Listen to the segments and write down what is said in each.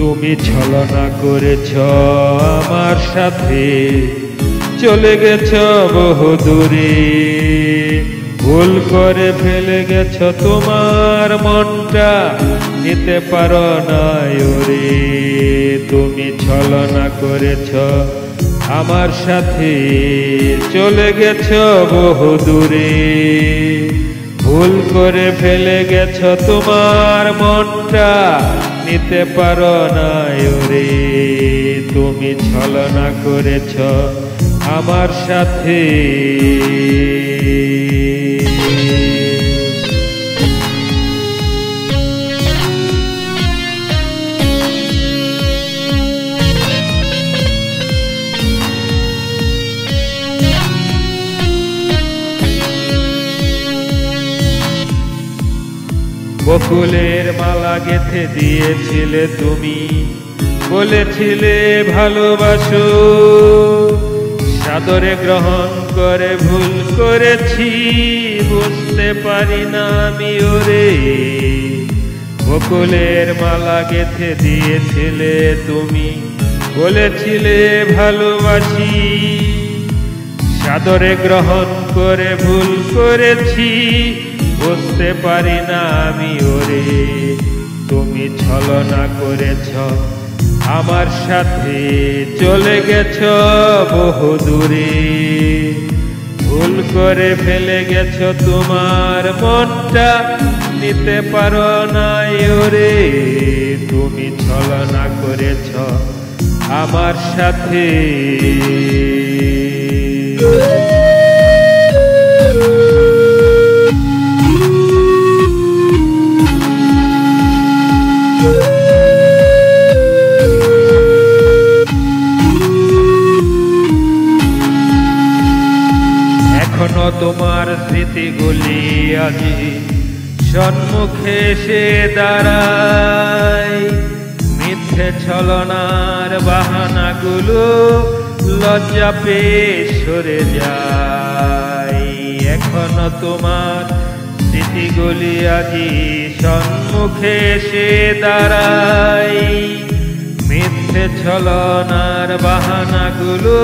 তুমি ছলনা করেছ আমার সাথে, চলে গেছ বহু দূরে, ভুল করে ফেলে গেছ তোমার মনটা, নিতে পারো না ওরে। তুমি ছলনা করেছ আমার সাথে, চলে গেছ বহু দূরে, ভুল করে ফেলে গেছ তোমার মনটা, নিতে পারো না ওরে। তুমি ছলনা করেছ আমার সাথে। বকুলের মালা গেঁথে দিয়েছিলে তুমি, বলেছিলে ভালোবাসো, সাদরে গ্রহণ করে ভুল করেছি, বুঝতে পারি না আমি ওরে। বকুলের মালা গেঁথে দিয়েছিলে তুমি, বলেছিলে ভালোবাসি, সাদরে গ্রহণ করে ভুল করেছি, বুঝতে পারি না আমি ওরে। তুমি ছলনা করেছ আমার সাথে, চলে গেছ বহু দূরে, ভুল করে ফেলে গেছ তোমার মনটা, নিতে পারো না ওরে। তুমি ছলনা করেছ আমার সাথে। এখনো তোমার স্মৃতিগুলি আজি সম্মুখে এসে দাঁড়ায়, মিথ্যে ছলনার বাহানাগুলো লজ্জা পেয়ে সরে যায়। এখনো তোমার স্মৃতিগুলি আজি সম্মুখে এসে দাঁড়ায়, মিথ্যে ছলনার বাহানাগুলো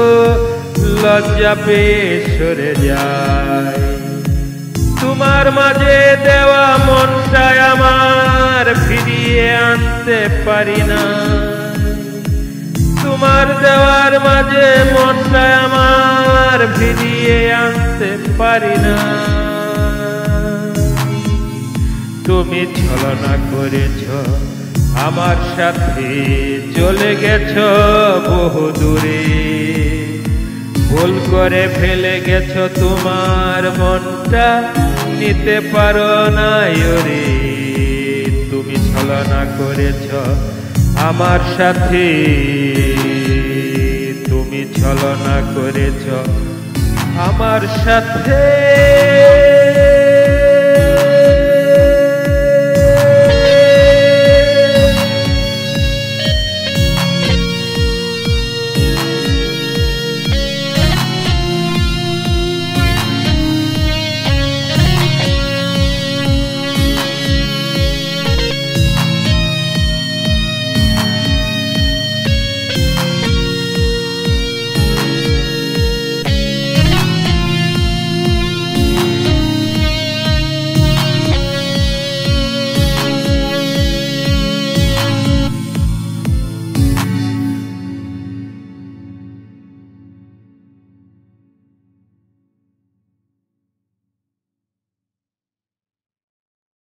লজ্জা পেয়ে সরে যায়। তোমার মাঝে দেওয়া মনটাই আমার ফিরিয়ে আনতে পারি না, তোমার দেওয়ার মাঝে মনটাই আমার ফিরিয়ে আনতে পারি না। তুমি ছলনা করেছ আমার সাথে, চলে গেছ বহু দূরে, ভুল করে ফেলে গেছ তোমার মনটা, নিতে পারো না ওরে। তুমি ছলনা করেছ আমার সাথে, তুমি ছলনা করেছ আমার সাথে।